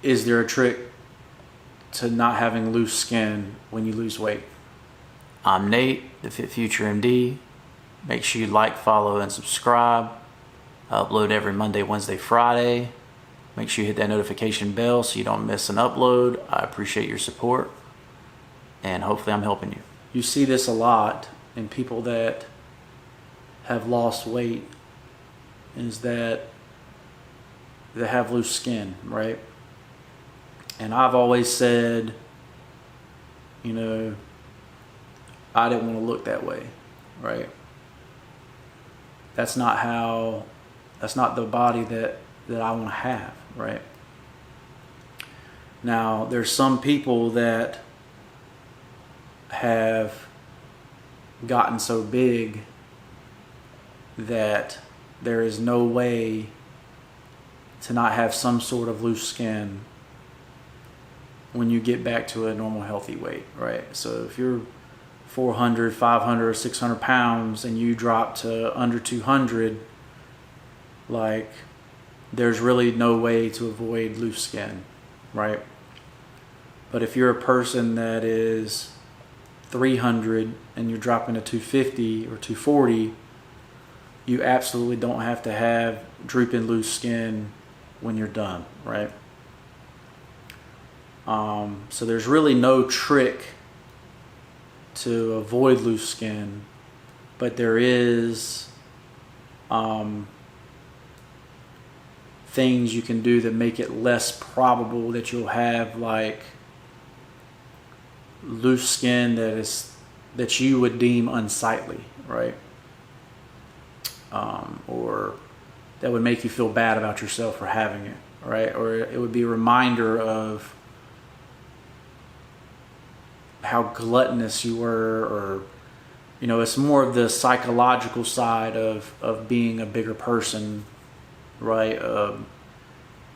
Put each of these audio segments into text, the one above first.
is there a trick to not having loose skin when you lose weight? I'm Nate, the FitFutureMD. Make sure you like, follow, and subscribe. I upload every Monday, Wednesday, Friday. Make sure you hit that notification bell so you don't miss an upload. I appreciate your support, and hopefully I'm helping you. You see this a lot in people that have lost weight, is that they have loose skin, right? And I've always said, you know, I didn't want to look that way, right? That's not the body that I want to have, right? Now, there's some people that have gotten so big that there is no way to not have some sort of loose skin when you get back to a normal healthy weight, right? So if you're 400, 500, 600 pounds and you drop to under 200, like, there's really no way to avoid loose skin, right? But if you're a person that is 300 and you're dropping to 250 or 240, you absolutely don't have to have drooping loose skin when you're done, right? So there's really no trick to avoid loose skin, but there is things you can do that make it less probable that you'll have like loose skin that you would deem unsightly, right? Or that would make you feel bad about yourself for having it, right? Or it would be a reminder of how gluttonous you were, or, you know, it's more of the psychological side of being a bigger person, right?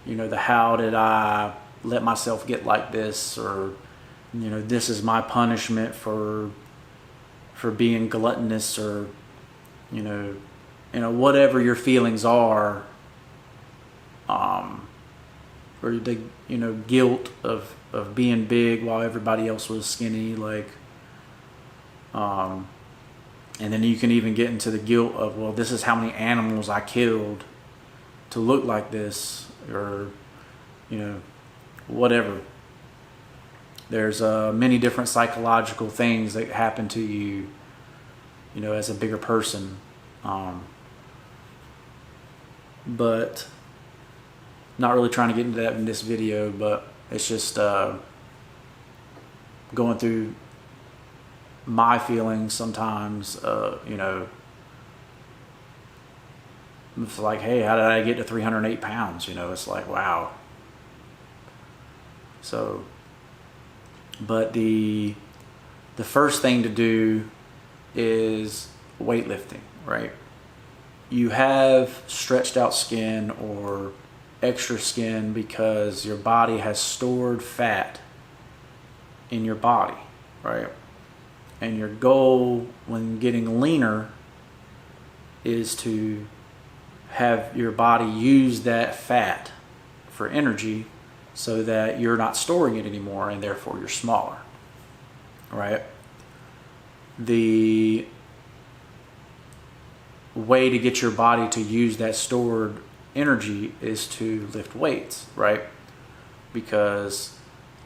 You know, the how did I let myself get like this, or, you know, this is my punishment for being gluttonous, or, you know, whatever your feelings are, or the, you know, guilt of being big while everybody else was skinny, like, and then you can even get into the guilt of, well, this is how many animals I killed to look like this, or, you know, whatever. There's many different psychological things that happen to you, you know, as a bigger person. But not really trying to get into that in this video, but it's just going through my feelings sometimes. You know, it's like, hey, how did I get to 308 pounds? You know, it's like, wow. So, but the first thing to do is weightlifting, right? You have stretched out skin or extra skin because your body has stored fat in your body, right? And your goal when getting leaner is to have your body use that fat for energy so that you're not storing it anymore, and therefore you're smaller, right? The way to get your body to use that stored energy is to lift weights, right? Because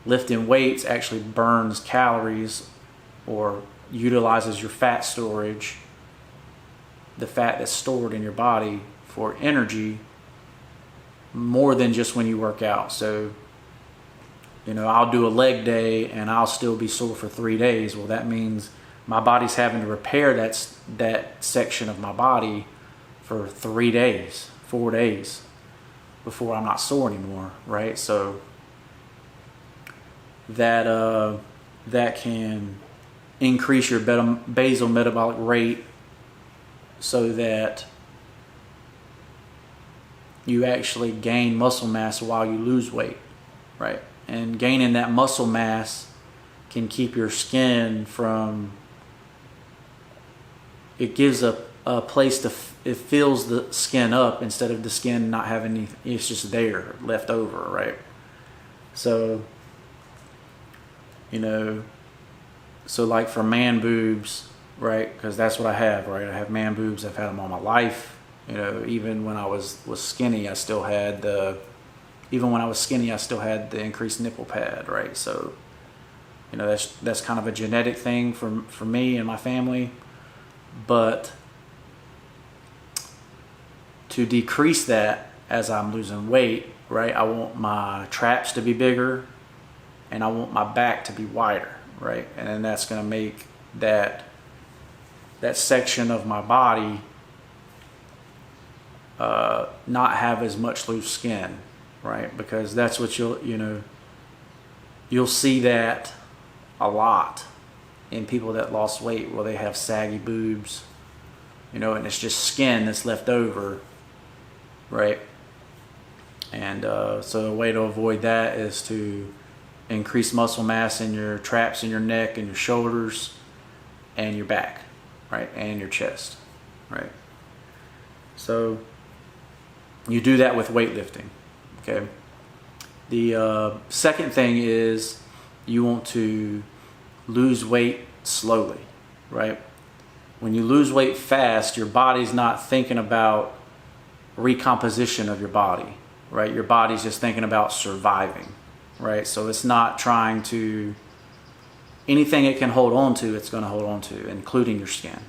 lifting weights actually burns calories or utilizes your fat storage, the fat that's stored in your body, for energy more than just when you work out. So, you know, I'll do a leg day and I'll still be sore for 3 days. Well, that means my body's having to repair that section of my body for 3 days, 4 days before I'm not sore anymore, right? So that can increase your basal metabolic rate so that you actually gain muscle mass while you lose weight, right? And gaining that muscle mass can keep your skin from, it gives a place to, it fills the skin up instead of the skin not having any, it's just there left over, right? So, so like for man boobs, right? Because that's what I have, right? I have man boobs. I've had them all my life. Even when I was skinny, I still had the increased nipple pad, right? So, that's kind of a genetic thing for me and my family. But to decrease that as I'm losing weight, right? I want my traps to be bigger and I want my back to be wider, right? And then that's going to make that section of my body not have as much loose skin, right? Because that's what you'll see that a lot in people that lost weight, where they have saggy boobs, and it's just skin that's left over, right? And so the way to avoid that is to increase muscle mass in your traps, in your neck, and your shoulders, and your back, right? And your chest, right? So you do that with weightlifting, okay? The second thing is you want to lose weight slowly, right? When you lose weight fast, your body's not thinking about recomposition of your body, right? Your body's just thinking about surviving, right? So it's not trying to, anything it can hold on to, it's going to hold on to, including your skin.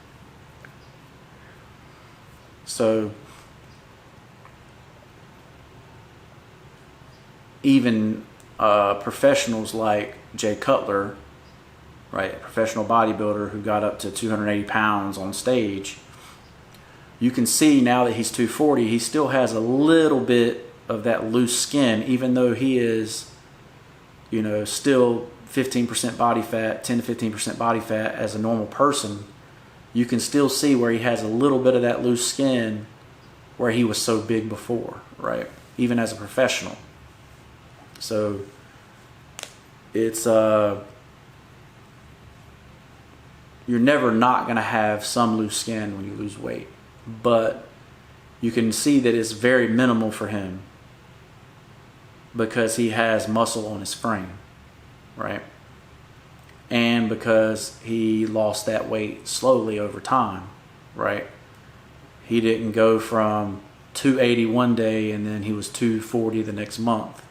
So even professionals like Jay Cutler, right, a professional bodybuilder who got up to 280 pounds on stage, you can see now that he's 240, he still has a little bit of that loose skin, even though he is, still 15% body fat, 10 to 15% body fat as a normal person. You can still see where he has a little bit of that loose skin where he was so big before, right? Even as a professional. So it's you're never not going to have some loose skin when you lose weight, but you can see that it's very minimal for him because he has muscle on his frame, right? And because he lost that weight slowly over time, right? He didn't go from 280 one day and then he was 240 the next month,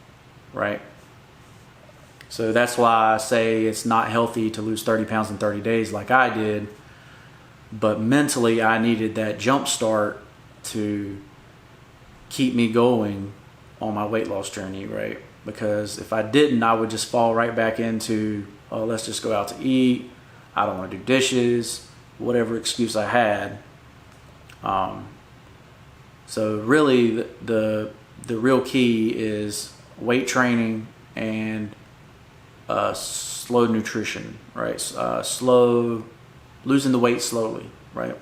right? So that's why I say it's not healthy to lose 30 pounds in 30 days like I did. But mentally, I needed that jump start to keep me going on my weight loss journey, right? Because if I didn't, I would just fall right back into, oh, let's just go out to eat. I don't want to do dishes, whatever excuse I had. So really, the real key is weight training and slow nutrition, right? Losing the weight slowly, right?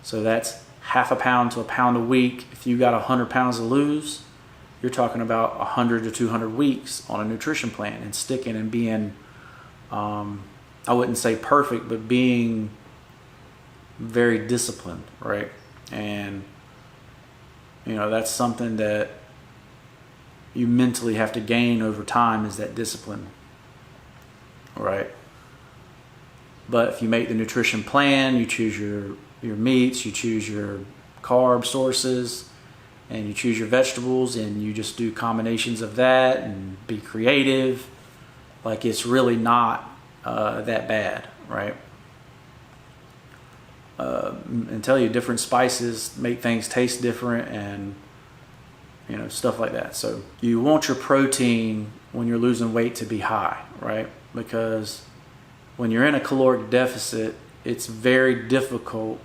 So that's half a pound to a pound a week. If you got 100 pounds to lose, you're talking about 100 to 200 weeks on a nutrition plan and sticking and being, I wouldn't say perfect, but being very disciplined, right? And, that's something that you mentally have to gain over time, is that discipline, right? But if you make the nutrition plan, you choose your meats, you choose your carb sources, and you choose your vegetables, and you just do combinations of that and be creative, like it's really not that bad, right? And tell you, different spices make things taste different, and stuff like that. So you want your protein when you're losing weight to be high, right? Because when you're in a caloric deficit, it's very difficult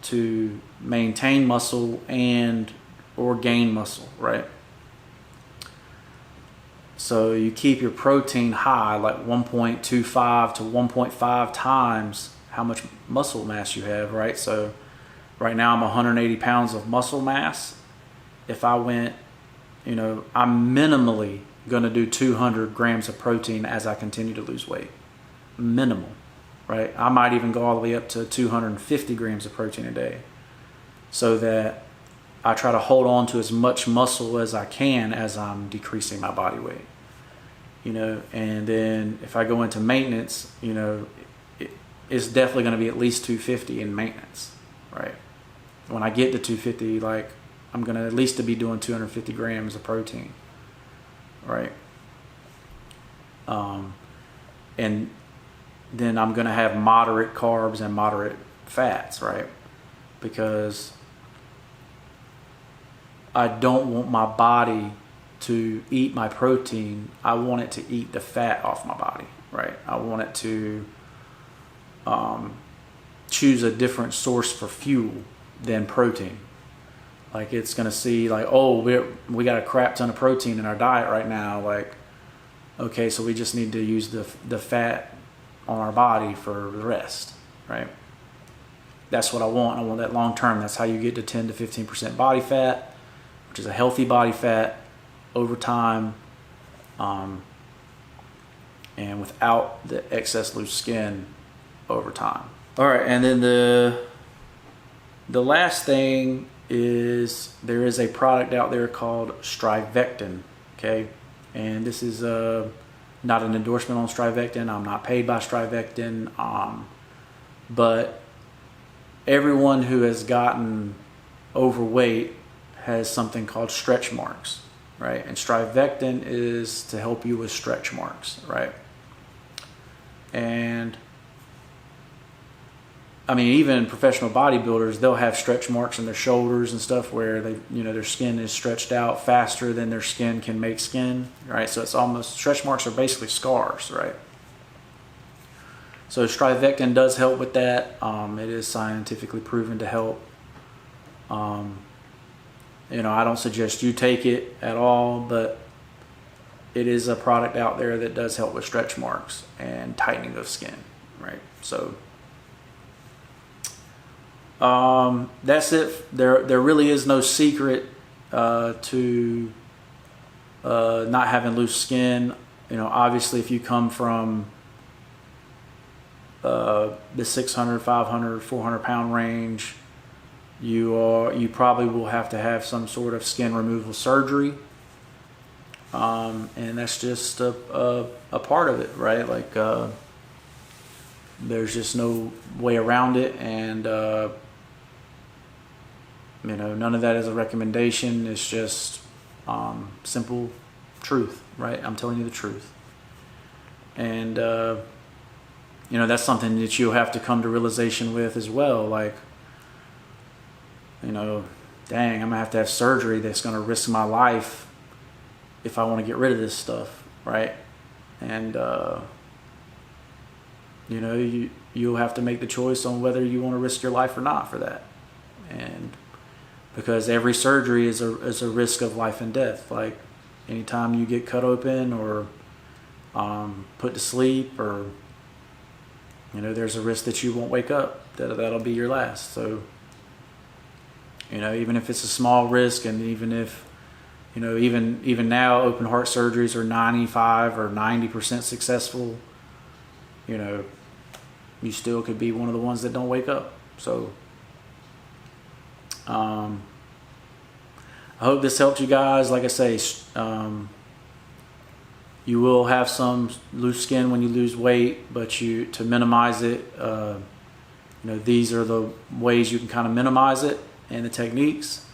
to maintain muscle or gain muscle, right? So you keep your protein high, like 1.25 to 1.5 times how much muscle mass you have, right? So right now I'm 180 pounds of muscle mass. If I went, I'm minimally going to do 200 grams of protein as I continue to lose weight. Minimal, right? I might even go all the way up to 250 grams of protein a day, so that I try to hold on to as much muscle as I can as I'm decreasing my body weight. you know, and then if I go into maintenance, you know, it's definitely going to be at least 250 in maintenance, right? When I get to 250, like, I'm going to at least be doing 250 grams of protein, right? And then I'm going to have moderate carbs and moderate fats, right? Because I don't want my body to eat my protein. I want it to eat the fat off my body, right? I want it to choose a different source for fuel than protein. Like, it's going to see like, oh, we got a crap ton of protein in our diet right now. Like, okay, so we just need to use the fat on our body for the rest, right? That's what I want. I want that long term. That's how you get to 10 to 15% body fat, which is a healthy body fat over time, and without the excess loose skin over time. All right, and then the last thing is there is a product out there called Strivectin, okay? And this is not an endorsement on Strivectin. I'm not paid by Strivectin, but everyone who has gotten overweight has something called stretch marks, right? And Strivectin is to help you with stretch marks, right? And I mean, even professional bodybuilders, they'll have stretch marks in their shoulders and stuff where they, you know, their skin is stretched out faster than their skin can make skin, right? So it's almost, stretch marks are basically scars, right? So Strivectin does help with that. It is scientifically proven to help. You know, I don't suggest you take it at all, but it is a product out there that does help with stretch marks and tightening of skin, right? So that's it. There really is no secret to not having loose skin. You know, obviously, if you come from the 600, 500, 400 pound range, you probably will have to have some sort of skin removal surgery, and that's just a part of it, right? Like, there's just no way around it, and you know, none of that is a recommendation. It's just simple truth, right? I'm telling you the truth. And you know, that's something that you'll have to come to realization with as well. Like, you know, dang, I'm gonna have surgery that's gonna risk my life if I want to get rid of this stuff, right? And you know, you'll have to make the choice on whether you want to risk your life or not for that. And because every surgery is a risk of life and death. Like, anytime you get cut open or put to sleep, or, you know, there's a risk that you won't wake up. That'll be your last. So, you know, even if it's a small risk, and even if, you know, even now open heart surgeries are 95 or 90% successful, you know, you still could be one of the ones that don't wake up. So I hope this helped you guys. Like I say, you will have some loose skin when you lose weight, but to minimize it, you know, these are the ways you can kind of minimize it and the techniques.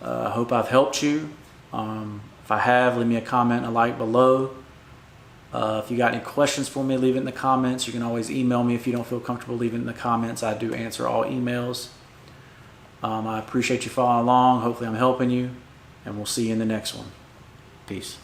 I hope I've helped you. If I have, leave me a comment and a like below. If you got any questions for me, leave it in the comments. You can always email me if you don't feel comfortable leaving it in the comments. I do answer all emails. I appreciate you following along. Hopefully I'm helping you, and we'll see you in the next one. Peace.